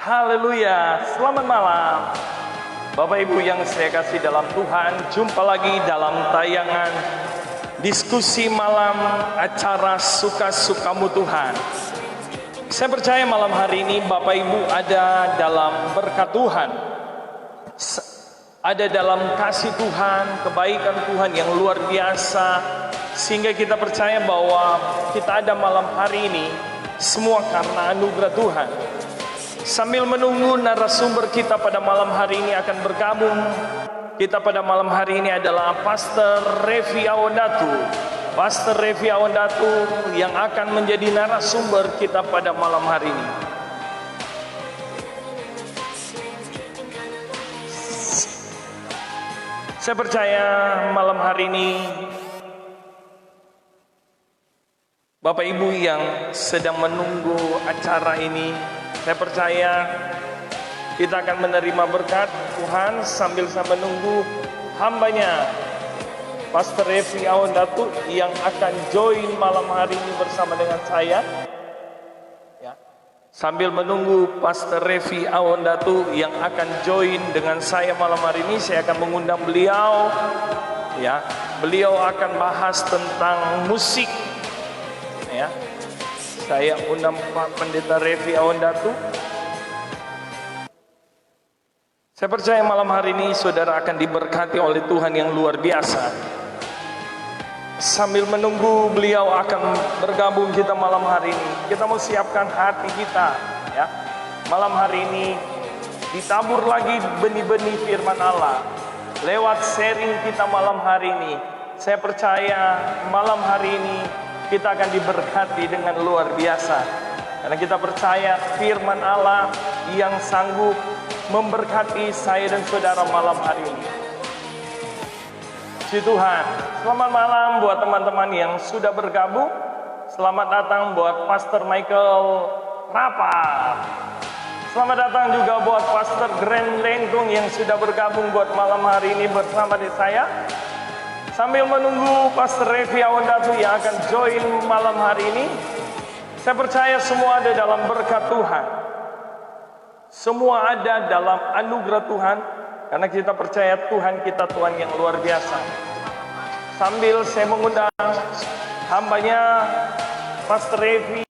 Haleluya, selamat malam Bapak Ibu yang saya kasih dalam Tuhan. Jumpa lagi dalam tayangan diskusi malam acara Suka-Sukamu Tuhan. Saya percaya malam hari ini Bapak Ibu ada dalam berkat Tuhan, ada dalam kasih Tuhan, kebaikan Tuhan yang luar biasa, sehingga kita percaya bahwa kita ada malam hari ini semua karena anugerah Tuhan. Sambil menunggu narasumber kita pada malam hari ini akan bergabung, kita pada malam hari ini adalah Pastor Revi Awandatu. Pastor Revi Awandatu yang akan menjadi narasumber kita pada malam hari ini. Saya percaya malam hari ini Bapak Ibu yang sedang menunggu acara ini, saya percaya kita akan menerima berkat Tuhan sambil saya menunggu hambanya Pastor Revi Awandatu yang akan join malam hari ini bersama dengan saya. Ya. Sambil menunggu Pastor Revi Awandatu yang akan join dengan saya malam hari ini, saya akan mengundang beliau. Ya, beliau akan bahas tentang musik. Ya. Saya undang Pak Pendeta Revi Awandatu. Saya percaya malam hari ini saudara akan diberkati oleh Tuhan yang luar biasa. Sambil menunggu beliau akan bergabung kita malam hari ini, kita mau siapkan hati kita, ya. Malam hari ini ditabur lagi benih-benih firman Allah lewat sharing kita malam hari ini. Saya percaya malam hari ini kita akan diberkati dengan luar biasa, karena kita percaya firman Allah yang sanggup memberkati saya dan saudara malam hari ini. Puji Tuhan. Selamat malam buat teman-teman yang sudah bergabung. Selamat datang buat Pastor Michael Rapat. Selamat datang juga buat Pastor Grand Lengkung yang sudah bergabung buat malam hari ini bersama dengan saya. Sambil menunggu Pastor Revi Awandatu yang akan join malam hari ini, saya percaya semua ada dalam berkat Tuhan. Semua ada dalam anugerah Tuhan, karena kita percaya Tuhan kita Tuhan yang luar biasa. Sambil saya mengundang hambanya Pastor Revi,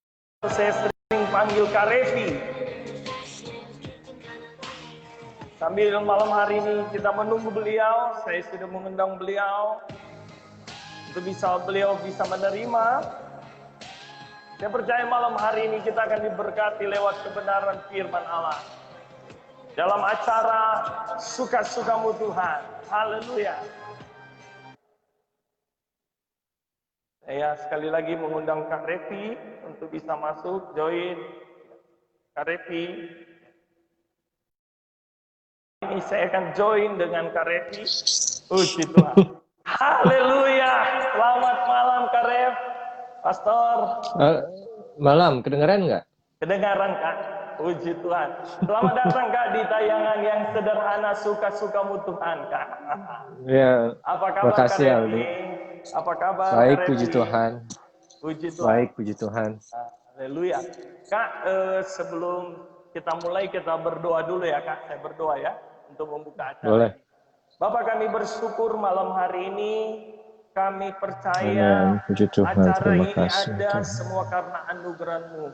saya sering panggil Kak Revi. Sambil malam hari ini kita menunggu beliau, saya sudah mengundang beliau untuk beliau bisa menerima. Saya percaya malam hari ini kita akan diberkati lewat kebenaran firman Allah dalam acara Suka-Sukamu Tuhan. Haleluya. Saya sekali lagi mengundang Kak Revi untuk bisa masuk, join. Kak Revi. Ini saya akan join dengan Kak Revi. Puji Tuhan. Haleluya. Selamat malam Kak Rev. Pastor. Malam, kedengaran nggak? Kedengaran Kak. Puji Tuhan. Selamat datang Kak di tayangan yang sederhana Suka-Sukamu Tuhan Kak. Ya. Apa kabar Kak Revi? Apa kabar? Baik, puji Tuhan. Puji Tuhan. Baik, puji Tuhan. Haleluya. Kak, sebelum kita mulai kita berdoa dulu ya Kak. Saya berdoa ya untuk membuka acara. Boleh. Bapak, kami bersyukur malam hari ini, kami percaya puji Tuhan, acara terima ini kasih, ada Tuhan. semua karena anugerah-Mu.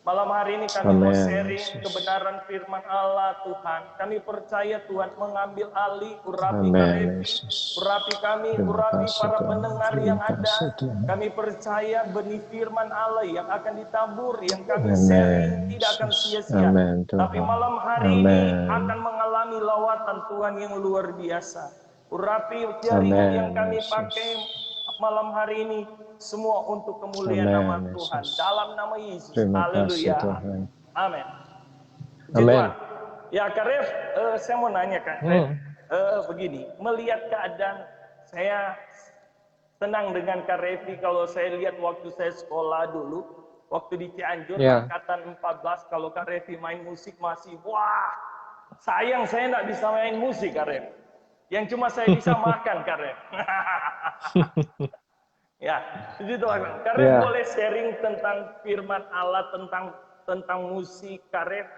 Malam hari ini kami mau sharing kebenaran firman Allah Tuhan. Kami percaya Tuhan mengambil alih, urapi kami, urapi kami, urapi para pendengar yang ada. Kami percaya benih firman Allah yang akan ditabur, yang kami sharing tidak akan sia-sia. Tapi malam hari ini akan mengalami lawatan Tuhan yang luar biasa. Urapi jaringan yang kami pakai malam hari ini, semua untuk kemuliaan nama Tuhan. Dalam nama Yesus. Haleluya. Amin. Amin. Ya Kak Rev, saya mau nanya Kak. Begini, melihat keadaan, saya senang dengan Kak Revi. Kalau saya lihat waktu saya sekolah dulu, waktu di Cianjur, angkatan 14, kalau Kak Revi main musik masih, wah, sayang saya nggak bisa main musik Kak Rev. Yang cuma saya bisa makan Kak Rev. Ya, begitu Kak Rev, boleh sharing tentang firman Allah, tentang musik Kak Rev?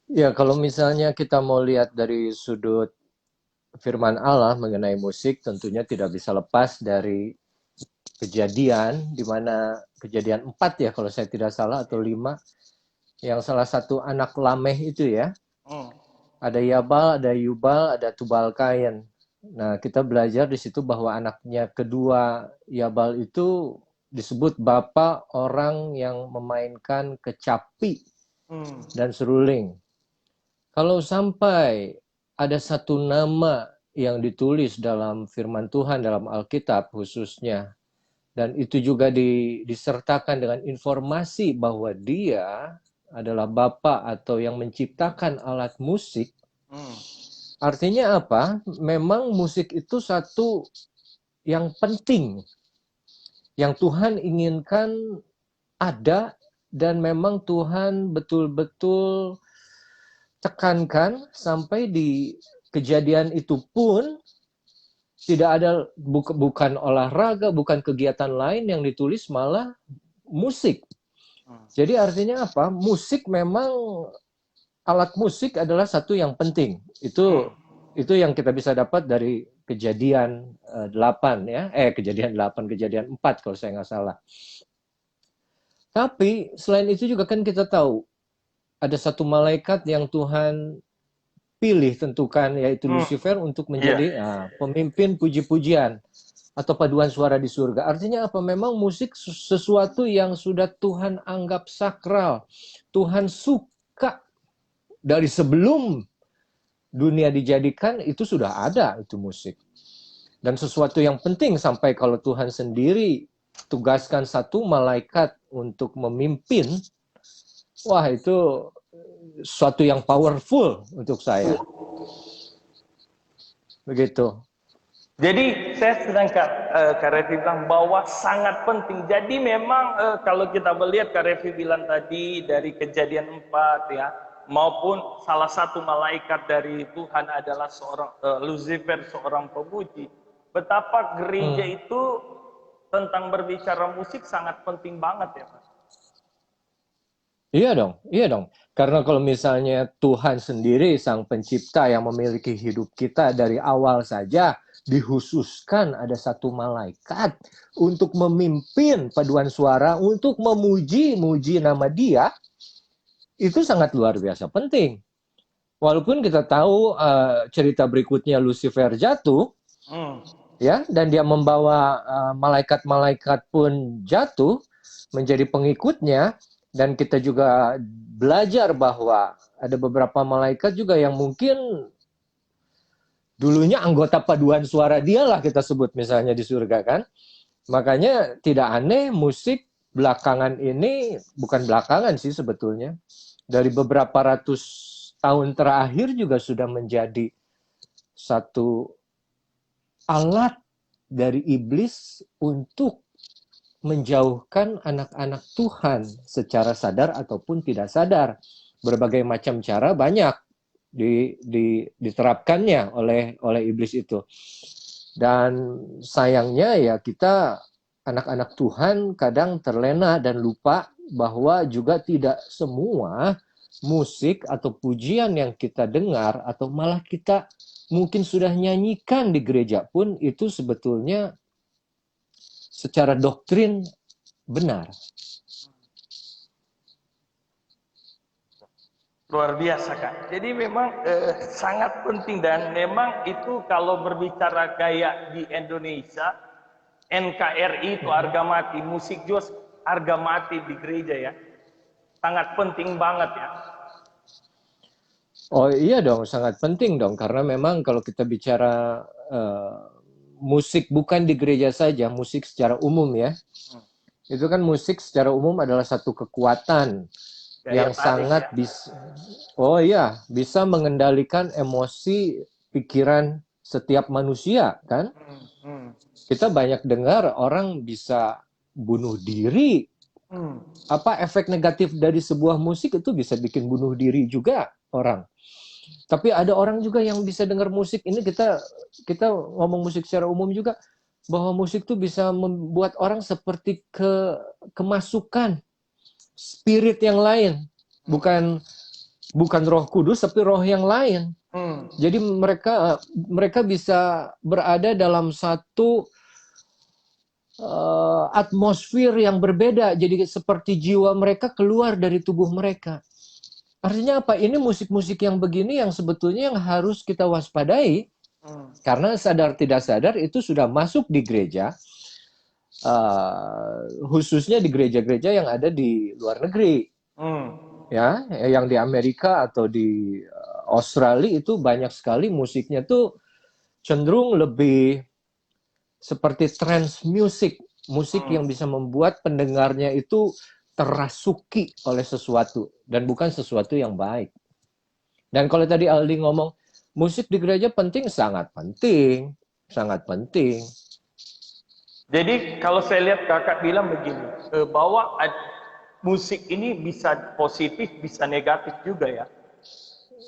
Ya, kalau misalnya kita mau lihat dari sudut firman Allah mengenai musik, tentunya tidak bisa lepas dari kejadian, di mana kejadian 4 ya, kalau saya tidak salah, atau 5, yang salah satu anak Lameh itu ya, Hmm. ada Yabal, ada Yubal, ada Tubal Kain. Nah, kita belajar di situ bahwa anaknya kedua Yabal itu disebut bapak orang yang memainkan kecapi Hmm. dan seruling. Kalau sampai ada satu nama yang ditulis dalam firman Tuhan dalam Alkitab khususnya, dan itu juga disertakan dengan informasi bahwa dia adalah bapak atau yang menciptakan alat musik, Hmm. artinya apa? Memang musik itu satu yang penting, yang Tuhan inginkan ada, dan memang Tuhan betul-betul tekankan sampai di kejadian itu pun tidak ada, bukan olahraga, bukan kegiatan lain yang ditulis, malah musik. Hmm. Jadi artinya apa? Musik memang, alat musik adalah satu yang penting. Hmm. Itu yang kita bisa dapat dari kejadian 8 ya. Kejadian 8, kejadian 4 kalau saya nggak salah. Tapi selain itu juga kan kita tahu ada satu malaikat yang Tuhan pilih, tentukan, yaitu Hmm. Lucifer, untuk Iya. menjadi pemimpin puji-pujian atau paduan suara di surga. Artinya apa? Memang musik sesuatu yang sudah Tuhan anggap sakral. Tuhan suka dari sebelum dunia dijadikan, itu sudah ada itu musik. Dan sesuatu yang penting, sampai kalau Tuhan sendiri tugaskan satu malaikat untuk memimpin, wah itu sesuatu yang powerful untuk saya. Begitu. Jadi saya sedang Kak Revi bilang bahwa sangat penting. Jadi memang kalau kita melihat Kak Revi bilang tadi dari kejadian 4 ya, maupun salah satu malaikat dari Tuhan adalah seorang Lucifer, seorang pemuji. Betapa gereja Hmm. itu tentang berbicara musik sangat penting banget ya Mas. Iya dong, iya dong. Karena kalau misalnya Tuhan sendiri, Sang Pencipta yang memiliki hidup kita dari awal saja, dihususkan ada satu malaikat untuk memimpin paduan suara, untuk memuji-muji nama Dia, itu sangat luar biasa penting. Walaupun kita tahu cerita berikutnya, Lucifer jatuh, Hmm. ya, dan dia membawa malaikat-malaikat pun jatuh menjadi pengikutnya, dan kita juga belajar bahwa ada beberapa malaikat juga yang mungkin dulunya anggota paduan suara dialah, kita sebut misalnya di surga kan. Makanya tidak aneh musik belakangan ini, bukan belakangan sih sebetulnya, dari beberapa ratus tahun terakhir juga sudah menjadi satu alat dari iblis untuk menjauhkan anak-anak Tuhan secara sadar ataupun tidak sadar. Berbagai macam cara banyak diterapkannya oleh iblis itu. Dan sayangnya ya, kita anak-anak Tuhan kadang terlena dan lupa bahwa juga tidak semua musik atau pujian yang kita dengar atau malah kita mungkin sudah nyanyikan di gereja pun itu sebetulnya secara doktrin benar. Luar biasa Kak. Jadi memang sangat penting, dan memang itu kalau berbicara gaya di Indonesia, NKRI itu harga mati, musik juga harga mati di gereja ya. Sangat penting banget ya. Oh iya dong, sangat penting dong, karena memang kalau kita bicara musik bukan di gereja saja, musik secara umum ya, itu kan musik secara umum adalah satu kekuatan Daya yang tarik ya. sangat bisa mengendalikan emosi, pikiran setiap manusia kan. Hmm, hmm, Kita banyak dengar orang bisa bunuh diri. hmm. Apa efek negatif dari sebuah musik itu bisa bikin bunuh diri juga orang. Tapi ada orang juga yang bisa dengar musik ini, kita ngomong musik secara umum juga, bahwa musik itu bisa membuat orang seperti kemasukan spirit yang lain, bukan bukan Roh Kudus tapi roh yang lain. Jadi mereka bisa berada dalam satu atmosfer yang berbeda. Jadi seperti jiwa mereka keluar dari tubuh mereka. Artinya apa? Ini musik-musik yang begini yang sebetulnya yang harus kita waspadai. Karena sadar tidak sadar itu sudah masuk di gereja, khususnya di gereja-gereja yang ada di luar negeri. Ya, yang di Amerika atau di Australia itu banyak sekali musiknya tuh cenderung lebih seperti trance music, musik yang bisa membuat pendengarnya itu terasuki oleh sesuatu dan bukan sesuatu yang baik. Dan kalau tadi Aldi ngomong musik di gereja penting, sangat penting, sangat penting. Jadi kalau saya lihat kakak bilang begini, bahwa musik ini bisa positif, bisa negatif juga ya.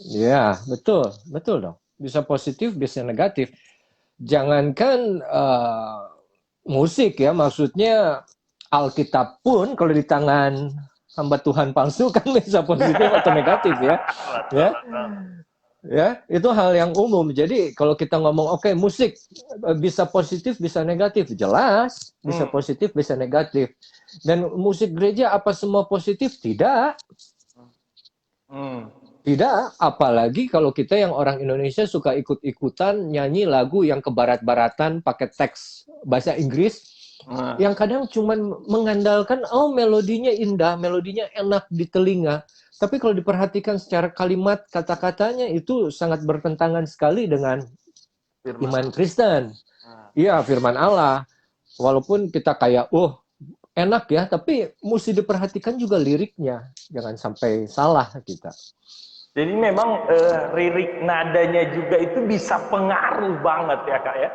Ya, betul, betul dong. Bisa positif, bisa negatif. Jangankan musik ya, maksudnya Alkitab pun kalau di tangan hamba Tuhan palsu kan bisa positif atau negatif ya. Ya. Ya, itu hal yang umum. Jadi kalau kita ngomong oke, musik bisa positif, bisa negatif, jelas bisa positif, bisa negatif. Dan musik gereja apa semua positif? Tidak. Tidak, apalagi kalau kita yang orang Indonesia suka ikut-ikutan nyanyi lagu yang kebarat-baratan pakai teks bahasa Inggris, yang kadang cuma mengandalkan melodinya indah, melodinya enak di telinga. Tapi kalau diperhatikan secara kalimat kata-katanya itu sangat bertentangan sekali dengan iman Kristen. Iya, firman Allah. Walaupun kita kayak, enak ya, tapi mesti diperhatikan juga liriknya. Jangan sampai salah kita. Jadi memang lirik nadanya juga itu bisa pengaruh banget ya kak ya?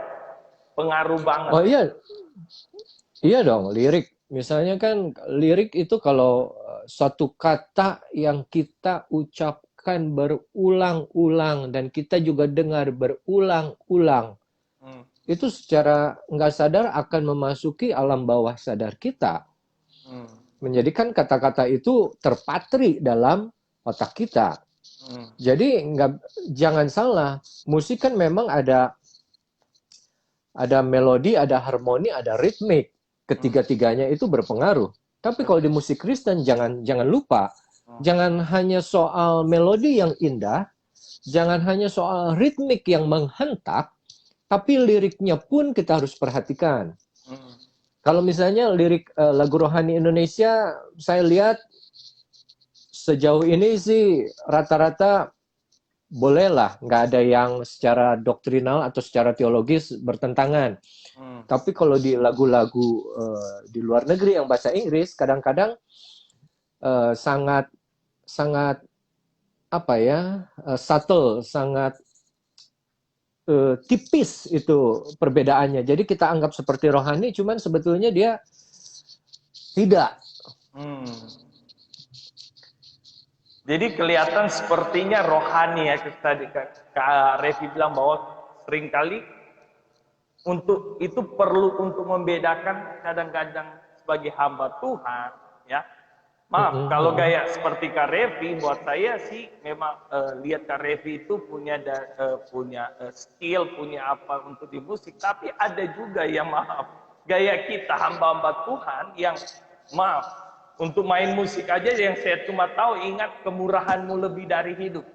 Pengaruh banget. Oh iya, iya dong, lirik. Misalnya kan lirik itu kalau suatu kata yang kita ucapkan berulang-ulang dan kita juga dengar berulang-ulang, itu secara nggak sadar akan memasuki alam bawah sadar kita. Menjadikan kata-kata itu terpatri dalam otak kita. Jadi jangan salah, musik kan memang ada melodi, ada harmoni, ada ritmik. Ketiga-tiganya itu berpengaruh. Tapi kalau di musik Kristen jangan lupa, jangan hanya soal melodi yang indah, jangan hanya soal ritmik yang menghentak, tapi liriknya pun kita harus perhatikan. Kalau misalnya lirik lagu rohani Indonesia, saya lihat sejauh ini sih rata-rata bolehlah, nggak ada yang secara doktrinal atau secara teologis bertentangan. Tapi kalau di lagu-lagu di luar negeri yang bahasa Inggris, kadang-kadang sangat subtle, sangat tipis itu perbedaannya. Jadi kita anggap seperti rohani, cuman sebetulnya dia tidak. Jadi kelihatan sepertinya rohani ya, tadi Kak Revi bilang bahwa seringkali untuk itu perlu untuk membedakan kadang-kadang sebagai hamba Tuhan ya. Maaf kalau gaya seperti Kak Revi, buat saya sih memang lihat Kak Revi itu punya skill, punya apa untuk di musik, tapi ada juga yang gaya kita hamba-hamba Tuhan yang untuk main musik aja yang saya cuma tahu ingat kemurahanmu lebih dari hidup.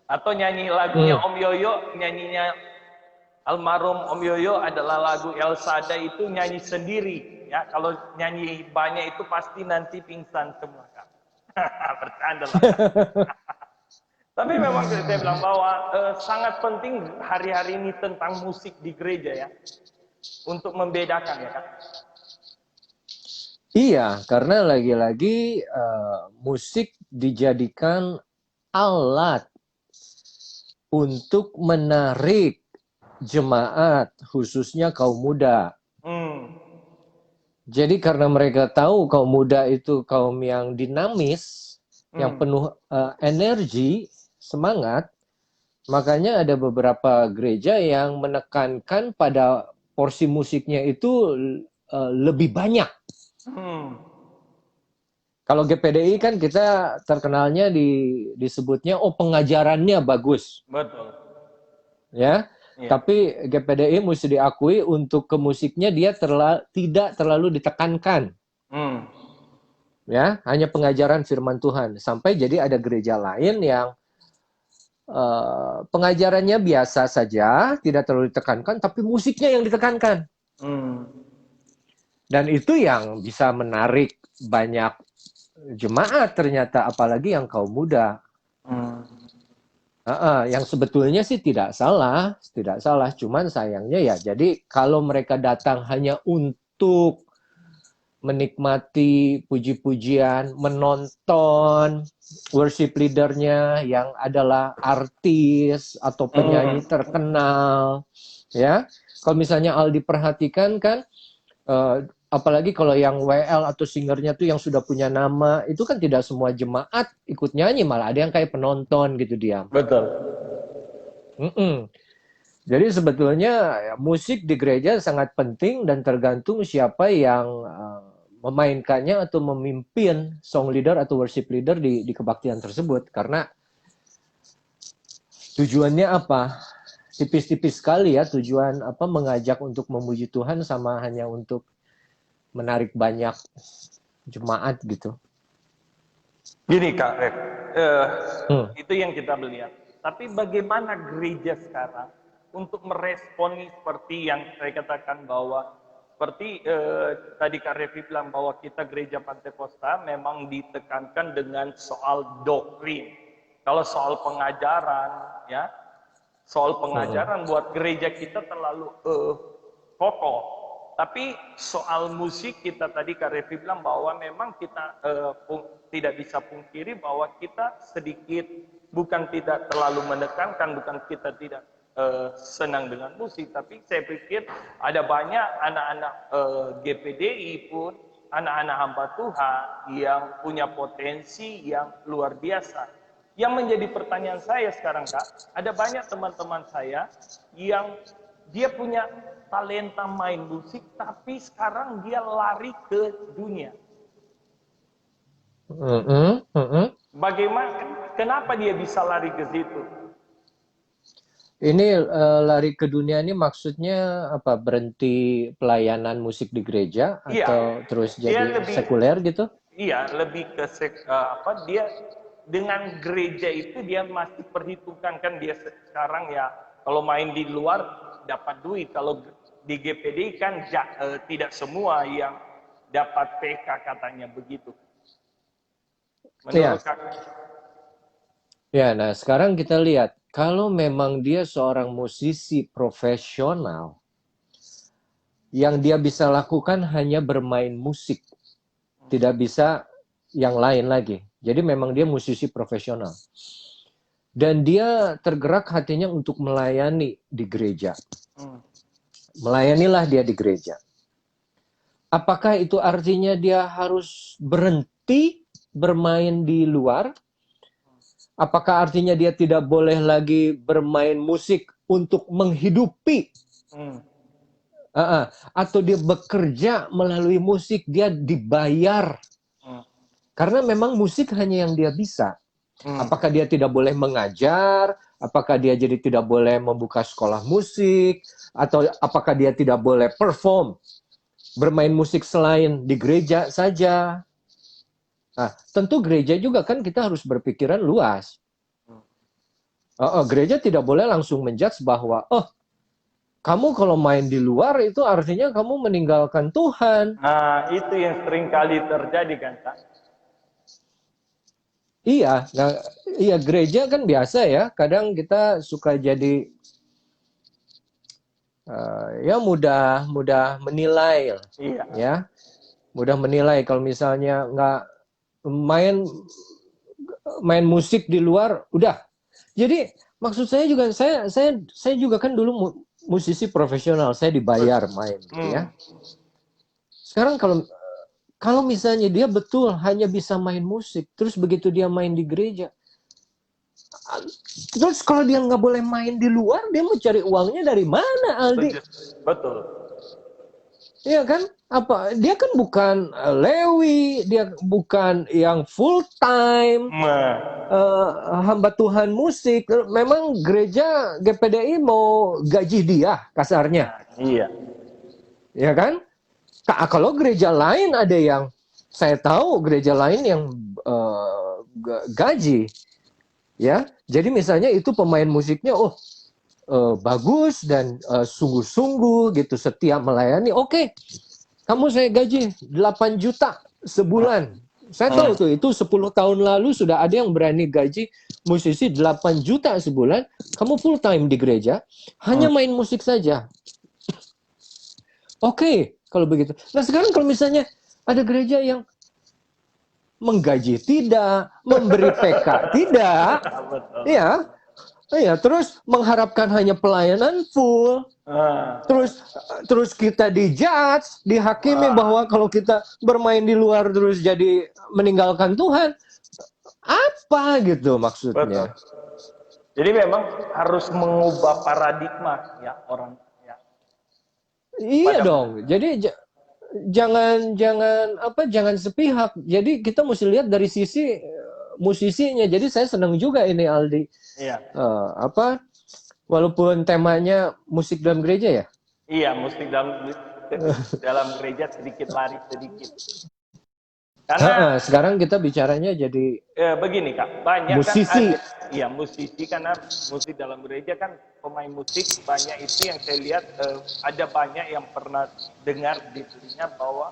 Atau nyanyi lagunya Om Yoyo, nyanyinya almarhum Om Yoyo adalah lagu El Shaddai itu nyanyi sendiri. Ya, kalau nyanyi banyak itu pasti nanti pingsan semua kan. Bercanda lah. Tapi memang saya bilang bahwa sangat penting hari-hari ini tentang musik di gereja ya. Untuk membedakan ya kan. Iya, karena lagi-lagi musik dijadikan alat untuk menarik jemaat, khususnya kaum muda. Jadi karena mereka tahu kaum muda itu kaum yang dinamis, yang penuh energi, semangat, makanya ada beberapa gereja yang menekankan pada porsi musiknya itu lebih banyak. Kalau GPDI kan kita terkenalnya disebutnya pengajarannya bagus, Betul. ya. Iya. Tapi GPDI mesti diakui untuk ke musiknya dia tidak terlalu ditekankan, Hmm. ya. Hanya pengajaran firman Tuhan. Sampai jadi ada gereja lain yang pengajarannya biasa saja, tidak terlalu ditekankan, tapi musiknya yang ditekankan. Hmm. Dan itu yang bisa menarik banyak jemaat ternyata, apalagi yang kaum muda. Hmm. Yang sebetulnya sih tidak salah, cuman sayangnya ya, jadi kalau mereka datang hanya untuk menikmati puji-pujian, menonton worship leadernya yang adalah artis atau penyanyi Hmm. terkenal, ya. Kalau misalnya Aldi perhatikan kan, apalagi kalau yang WL atau singernya tuh yang sudah punya nama, itu kan tidak semua jemaat ikut nyanyi, malah ada yang kayak penonton gitu dia. Betul. Jadi sebetulnya ya, musik di gereja sangat penting dan tergantung siapa yang memainkannya atau memimpin song leader atau worship leader di kebaktian tersebut. Karena tujuannya apa? Tipis-tipis sekali ya tujuan apa mengajak untuk memuji Tuhan sama hanya untuk menarik banyak jemaat gitu. Gini Kak Rek, Hmm. itu yang kita melihat. Tapi bagaimana gereja sekarang untuk meresponi seperti yang saya katakan bahwa seperti tadi Kak Revi bilang bahwa kita gereja Pantai Kosta memang ditekankan dengan soal doktrin. Kalau soal pengajaran, ya, soal pengajaran buat gereja kita terlalu kokoh. Tapi soal musik kita tadi Kak Revi bilang bahwa memang kita tidak bisa pungkiri bahwa kita sedikit bukan tidak terlalu menekankan, bukan kita tidak senang dengan musik, tapi saya pikir ada banyak anak-anak GPDI pun, anak-anak hamba Tuhan yang punya potensi yang luar biasa. Yang menjadi pertanyaan saya sekarang Kak, ada banyak teman-teman saya yang dia punya talenta main musik, tapi sekarang dia lari ke dunia. Bagaimana? Kenapa dia bisa lari ke situ? Ini lari ke dunia ini maksudnya apa? Berhenti pelayanan musik di gereja Iya, atau terus dia jadi lebih, sekuler gitu? iya lebih ke apa? Dia dengan gereja itu dia masih perhitungkan kan dia sekarang ya kalau main di luar dapat duit. Kalau di GPD kan tidak semua yang dapat PK katanya begitu. Iya. Menurut kakak? Ya, nah sekarang kita lihat kalau memang dia seorang musisi profesional yang dia bisa lakukan hanya bermain musik, tidak bisa yang lain lagi. Jadi memang dia musisi profesional. Dan dia tergerak hatinya untuk melayani di gereja. Melayanilah dia di gereja. Apakah itu artinya dia harus berhenti bermain di luar? Apakah artinya dia tidak boleh lagi bermain musik untuk menghidupi? Atau dia bekerja melalui musik, dia dibayar? Karena memang musik hanya yang dia bisa. Apakah dia tidak boleh mengajar? Apakah dia jadi tidak boleh membuka sekolah musik? Atau apakah dia tidak boleh perform? Bermain musik selain di gereja saja? Nah, tentu gereja juga kan kita harus berpikiran luas. Gereja tidak boleh langsung menjudge bahwa, kamu kalau main di luar itu artinya kamu meninggalkan Tuhan. Nah, itu yang sering kali terjadi kan, Kak? Iya, nah, iya gereja kan biasa ya. Kadang kita suka jadi ya mudah menilai, Iya. ya, mudah menilai kalau misalnya nggak main musik di luar, udah. Jadi maksud saya juga saya juga kan dulu musisi profesional, saya dibayar main, gitu ya. Sekarang kalau misalnya dia betul hanya bisa main musik, terus begitu dia main di gereja, terus kalau dia nggak boleh main di luar, dia mau cari uangnya dari mana, Aldi? Betul. Iya kan? Apa dia kan bukan Lewi, dia bukan yang full time Nah, hamba Tuhan musik. Memang gereja GPDI mau gaji dia kasarnya, iya. ya kan? Kalau gereja lain ada yang saya tahu gereja lain yang gaji, ya. Jadi misalnya itu pemain musiknya, bagus dan sungguh-sungguh gitu, setia melayani. Oke, kamu saya gaji 8 juta sebulan. Saya tahu tuh itu 10 tahun lalu sudah ada yang berani gaji musisi 8 juta sebulan. Kamu full time di gereja, hanya main musik saja. Oke, kalau begitu. Nah sekarang kalau misalnya ada gereja yang menggaji tidak, memberi PK tidak, Betul. ya, terus mengharapkan hanya pelayanan full, Ah, terus kita dijudge, dihakimi bahwa kalau kita bermain di luar terus jadi meninggalkan Tuhan, apa gitu betul. maksudnya? Jadi memang harus mengubah paradigma ya orang ya. Iya Pada dong. Jadi jangan sepihak. Jadi kita mesti lihat dari sisi musisinya. Jadi saya senang juga ini Aldi. iya. Walaupun temanya musik dalam gereja ya. Iya, musik dalam gereja sedikit lari sedikit. Karena Sekarang kita bicaranya jadi begini Kak, banyak musisi. kan ada iya musisi karena musik dalam gereja kan pemain musik banyak itu yang saya lihat ada banyak yang pernah dengar di telinga bahwa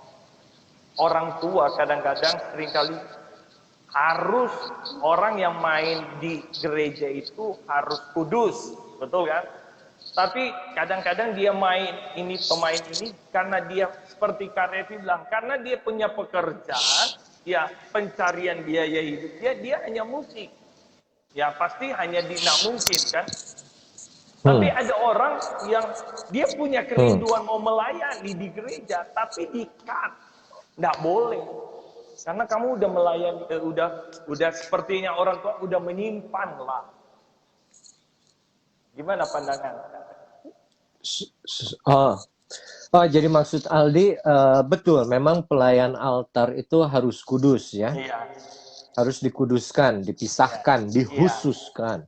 orang tua kadang-kadang seringkali harus orang yang main di gereja itu harus kudus, betul kan? Tapi kadang-kadang dia pemain ini karena dia seperti Kak Revi bilang, karena dia punya pekerjaan, ya pencarian biaya hidup dia hanya musik. Ya pasti hanya tidak mungkin kan. Tapi ada orang yang dia punya kerinduan mau melayani di gereja, tapi di-cut. Nggak boleh. Karena kamu udah melayani, udah sepertinya orang tua udah menyimpan lah. Gimana pandangan? Jadi maksud Aldi betul, memang pelayan altar itu harus kudus ya, Iya, harus dikuduskan, dipisahkan, dihususkan.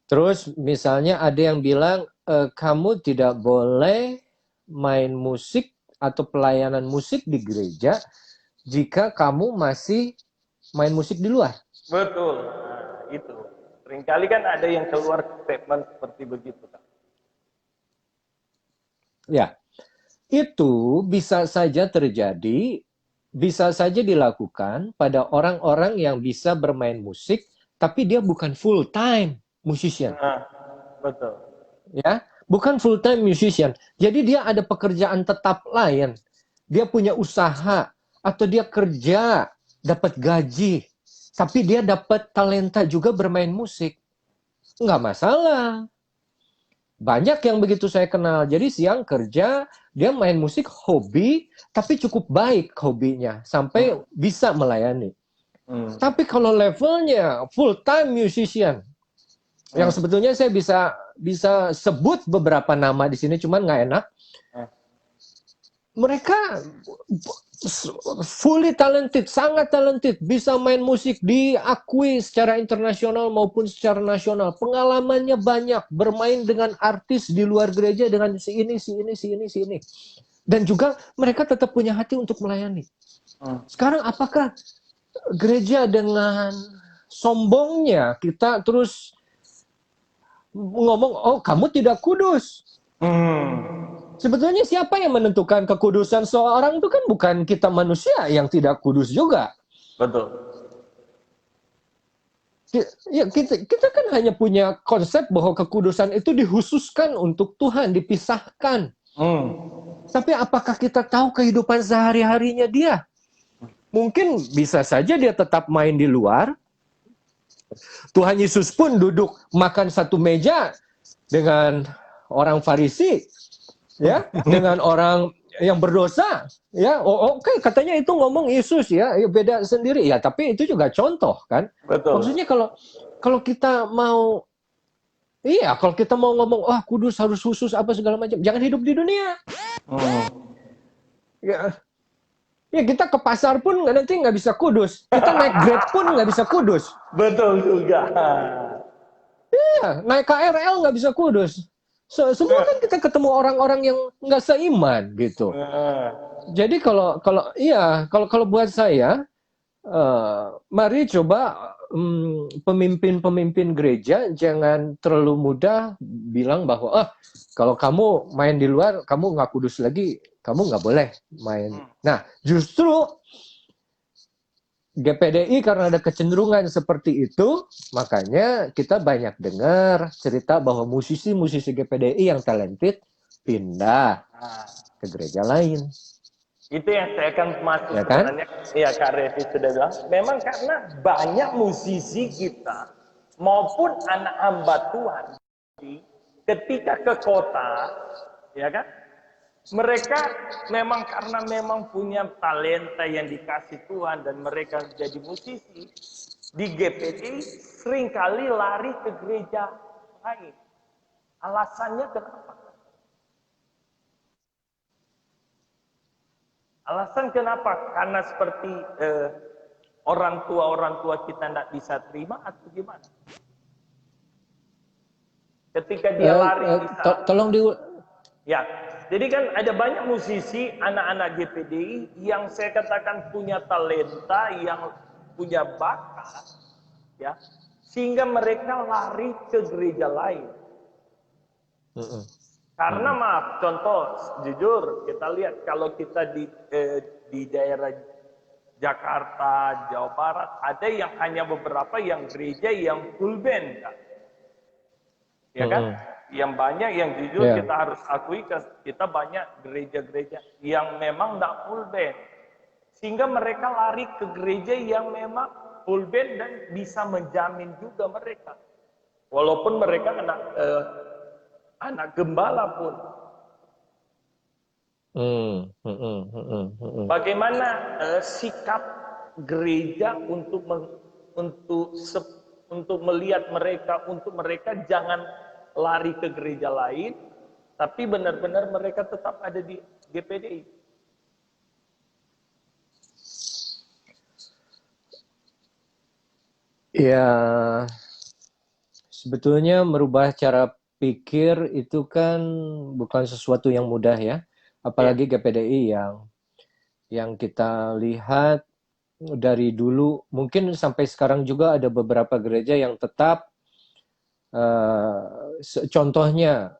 Terus misalnya ada yang bilang kamu tidak boleh main musik atau pelayanan musik di gereja jika kamu masih main musik di luar. betul. Nah, itu. Seringkali kan ada yang keluar statement seperti begitu, Kak. Ya, itu bisa saja terjadi, bisa saja dilakukan pada orang-orang yang bisa bermain musik, tapi dia bukan full time musician. Nah, betul. Ya, bukan full time musician. Jadi dia ada pekerjaan tetap lain. Dia punya usaha atau dia kerja, dapat gaji, tapi dia dapat talenta juga bermain musik. Nggak masalah. Banyak yang begitu saya kenal. Jadi siang kerja, dia main musik hobi, tapi cukup baik hobinya sampai bisa melayani. Tapi kalau levelnya full time musician, yang sebetulnya saya bisa sebut beberapa nama di sini, cuman nggak enak. Mereka fully talented, sangat talented, bisa main musik, diakui secara internasional maupun secara nasional. Pengalamannya banyak, bermain dengan artis di luar gereja dengan si ini. Dan juga mereka tetap punya hati untuk melayani. Sekarang apakah gereja dengan sombongnya kita terus ngomong, oh kamu tidak kudus. Sebetulnya siapa yang menentukan kekudusan seorang itu kan bukan kita manusia yang tidak kudus juga. Betul. Ya, kita kan hanya punya konsep bahwa kekudusan itu dikhususkan untuk Tuhan, dipisahkan. Tapi apakah kita tahu kehidupan sehari-harinya dia? Mungkin bisa saja dia tetap main di luar. Tuhan Yesus pun duduk makan satu meja dengan orang Farisi, ya, dengan orang yang berdosa, ya. Oke, katanya itu ngomong Yesus ya, beda sendiri ya, tapi itu juga contoh kan. Betul. Maksudnya kalau kita mau kalau kita mau ngomong kudus harus khusus apa segala macam, jangan hidup di dunia. Ya, ya kita ke pasar pun nanti nggak bisa kudus. Kita naik Grab pun nggak bisa kudus. Betul juga. Ya, naik KRL nggak bisa kudus. Semua kan kita ketemu orang-orang yang nggak seiman gitu. Jadi kalau buat saya, mari coba pemimpin-pemimpin gereja jangan terlalu mudah bilang bahwa kalau kamu main di luar kamu nggak kudus lagi, kamu nggak boleh main. Nah, justru GPDI karena ada kecenderungan seperti itu, makanya kita banyak dengar cerita bahwa musisi-musisi GPDI yang talented pindah ke gereja lain. Itu yang saya akan masuk Ya kan? sebenarnya. Ya, Kak Revi sudah bilang. Memang karena banyak musisi kita maupun anak hamba Tuhan ketika ke kota, ya kan? Mereka memang karena memang punya talenta yang dikasih Tuhan dan mereka jadi musisi di GPD seringkali lari ke gereja lain. Alasannya kenapa? Alasan kenapa? Karena seperti orang tua kita tidak bisa terima atau gimana? Ketika dia lari bisa. Tolong di. Ya, jadi kan ada banyak musisi anak-anak GPDI yang saya katakan punya talenta, yang punya bakat, ya, sehingga mereka lari ke gereja lain. Karena maaf, contoh jujur kita lihat kalau kita di daerah Jakarta, Jawa Barat, ada yang hanya beberapa yang gereja yang full band, kan? Ya kan? Yang banyak yang jujur kita harus akui, kita banyak gereja-gereja yang memang tidak full band, sehingga mereka lari ke gereja yang memang full band dan bisa menjamin juga mereka, walaupun mereka anak gembala pun. Bagaimana sikap gereja untuk melihat mereka, untuk mereka jangan lari ke gereja lain, tapi benar-benar mereka tetap ada di GPDI. Ya, sebetulnya merubah cara pikir itu kan bukan sesuatu yang mudah ya, apalagi GPDI yang kita lihat dari dulu, mungkin sampai sekarang juga ada beberapa gereja yang tetap contohnya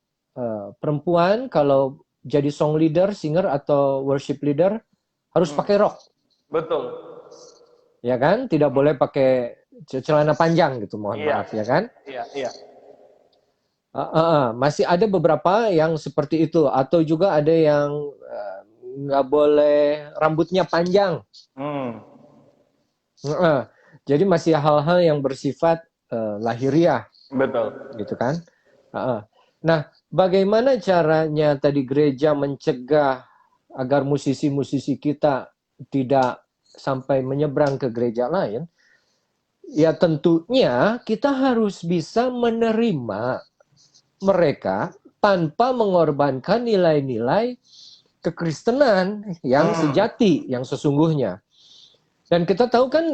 perempuan kalau jadi song leader, singer atau worship leader harus pakai rok. Betul. Ya kan? Tidak boleh pakai celana panjang gitu, mohon maaf ya kan? Iya. Masih ada beberapa yang seperti itu, atau juga ada yang nggak boleh rambutnya panjang. Jadi masih hal-hal yang bersifat lahiriah. Betul. Gitu kan? Nah, bagaimana caranya tadi gereja mencegah agar musisi-musisi kita tidak sampai menyeberang ke gereja lain? Ya tentunya kita harus bisa menerima mereka tanpa mengorbankan nilai-nilai kekristenan yang sejati, yang sesungguhnya. Dan kita tahu kan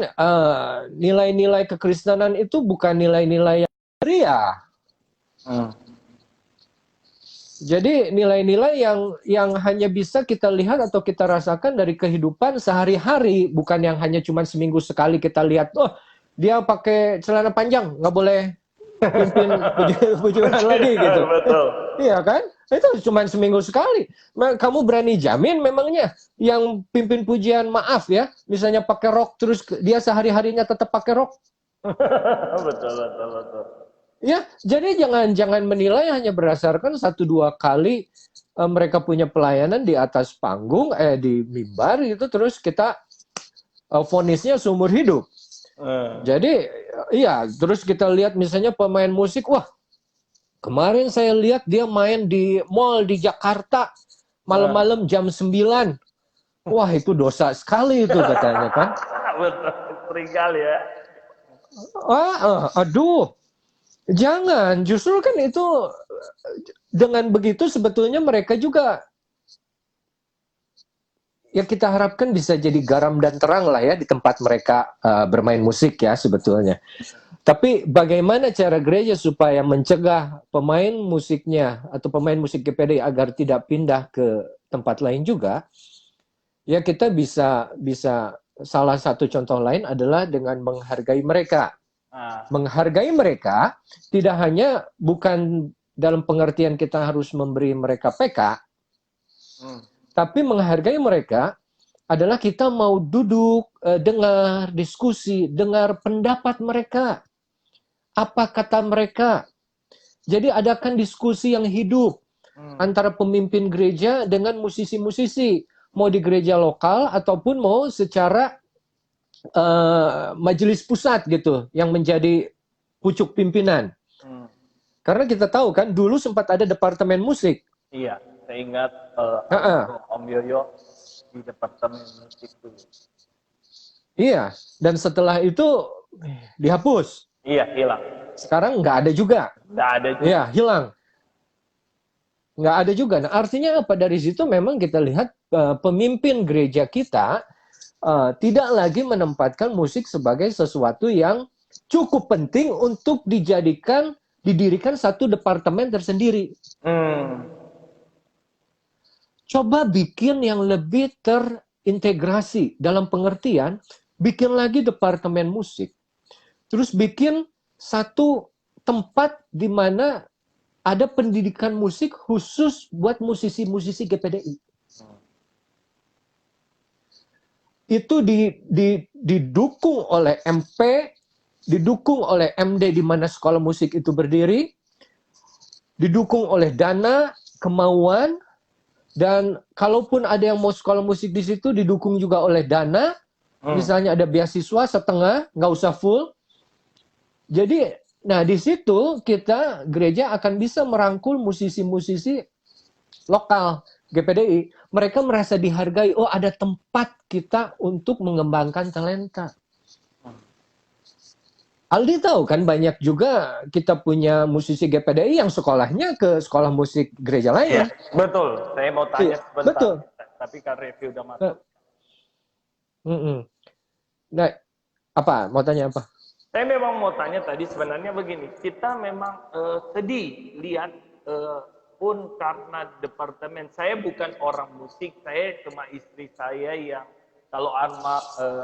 nilai-nilai kekristenan itu bukan nilai-nilai yang lahiriah. Jadi nilai-nilai yang hanya bisa kita lihat atau kita rasakan dari kehidupan sehari-hari, bukan yang hanya cuma seminggu sekali kita lihat, oh dia pakai celana panjang, nggak boleh pimpin pujian lagi gitu. Betul. Iya kan? Itu cuma seminggu sekali. Kamu berani jamin memangnya yang pimpin pujian, maaf ya, misalnya pakai rok terus dia sehari-harinya tetap pakai rok? Betul. Ya, jadi jangan menilai hanya berdasarkan 1-2 kali mereka punya pelayanan di atas panggung, di mimbar gitu, terus kita vonisnya seumur hidup. Jadi, iya, terus kita lihat misalnya pemain musik, wah, kemarin saya lihat dia main di mall di Jakarta malam-malam jam 9. Wah, itu dosa sekali itu katanya kan. Betul, sering kali ya. Aduh. Jangan, justru kan itu dengan begitu sebetulnya mereka juga ya kita harapkan bisa jadi garam dan terang lah ya di tempat mereka bermain musik ya sebetulnya. Tapi bagaimana cara gereja supaya mencegah pemain musiknya atau pemain musik GPD agar tidak pindah ke tempat lain juga? Ya kita bisa salah satu contoh lain adalah dengan menghargai mereka. Menghargai mereka tidak hanya bukan dalam pengertian kita harus memberi mereka PK, tapi menghargai mereka adalah kita mau duduk, dengar diskusi, dengar pendapat mereka. Apa kata mereka? Jadi adakan diskusi yang hidup antara pemimpin gereja dengan musisi-musisi, mau di gereja lokal ataupun mau secara majelis pusat gitu, yang menjadi pucuk pimpinan. Karena kita tahu kan dulu sempat ada departemen musik. Iya, saya ingat Om Yoyo di departemen musik dulu. Iya, dan setelah itu dihapus. Iya, hilang. Sekarang nggak ada juga. Nggak ada juga. Iya, hilang. Nggak ada juga. Nah, artinya apa? Dari situ memang kita lihat pemimpin gereja kita tidak lagi menempatkan musik sebagai sesuatu yang cukup penting untuk didirikan satu departemen tersendiri. Coba bikin yang lebih terintegrasi dalam pengertian, bikin lagi departemen musik. Terus bikin satu tempat di mana ada pendidikan musik khusus buat musisi-musisi GPDI. Itu didukung oleh MP, didukung oleh MD di mana sekolah musik itu berdiri, didukung oleh dana, kemauan, dan kalaupun ada yang mau sekolah musik di situ didukung juga oleh dana. Misalnya ada beasiswa setengah, nggak usah full. Jadi, nah di situ kita gereja akan bisa merangkul musisi-musisi lokal GPDI. Mereka merasa dihargai. Oh, ada tempat kita untuk mengembangkan talenta. Aldi tahu kan banyak juga kita punya musisi GPDI yang sekolahnya ke sekolah musik gereja lain. Iya, betul. Saya mau tanya sebentar. Betul. Tapi kan review udah masuk. Nah, apa? Mau tanya apa? Saya memang mau tanya tadi sebenarnya begini, kita memang sedih lihat pun karena departemen, saya bukan orang musik, saya cuma istri saya yang kalau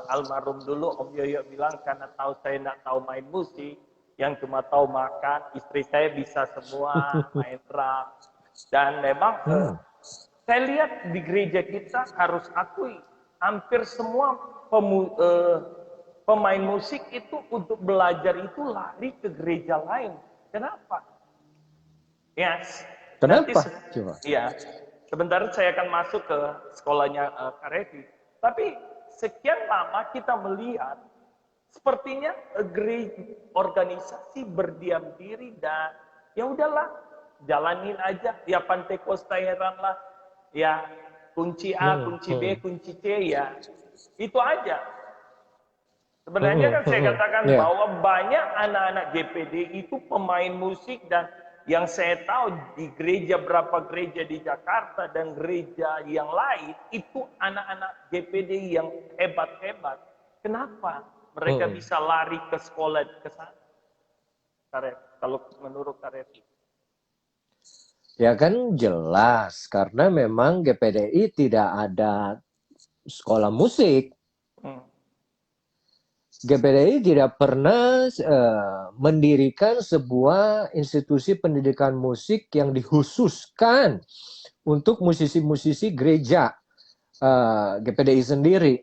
almarhum dulu Om Yoyo bilang karena tahu saya nggak tahu main musik, yang cuma tahu makan, istri saya bisa semua main drum, dan memang saya lihat di gereja kita harus akui hampir semua pemain musik itu untuk belajar itu lari ke gereja lain. Kenapa? Yes. Kenapa? Coba. Iya. Sebentar saya akan masuk ke sekolahnya Kak Revi. Tapi sekian lama kita melihat sepertinya gereja organisasi berdiam diri dan ya udahlah jalanin aja. Ya Pantekostaeran lah. Ya kunci A, kunci B, kunci C ya. Itu aja. Sebenarnya kan saya katakan bahwa banyak anak-anak GPD itu pemain musik dan yang saya tahu di gereja berapa gereja di Jakarta dan gereja yang lain itu anak-anak GPD yang hebat-hebat. Kenapa mereka bisa lari ke sekolah ke sana? Kalau menurut Karevi. Ya kan jelas karena memang GPDI tidak ada sekolah musik. GPDI tidak pernah mendirikan sebuah institusi pendidikan musik yang dikhususkan untuk musisi-musisi gereja GPDI sendiri.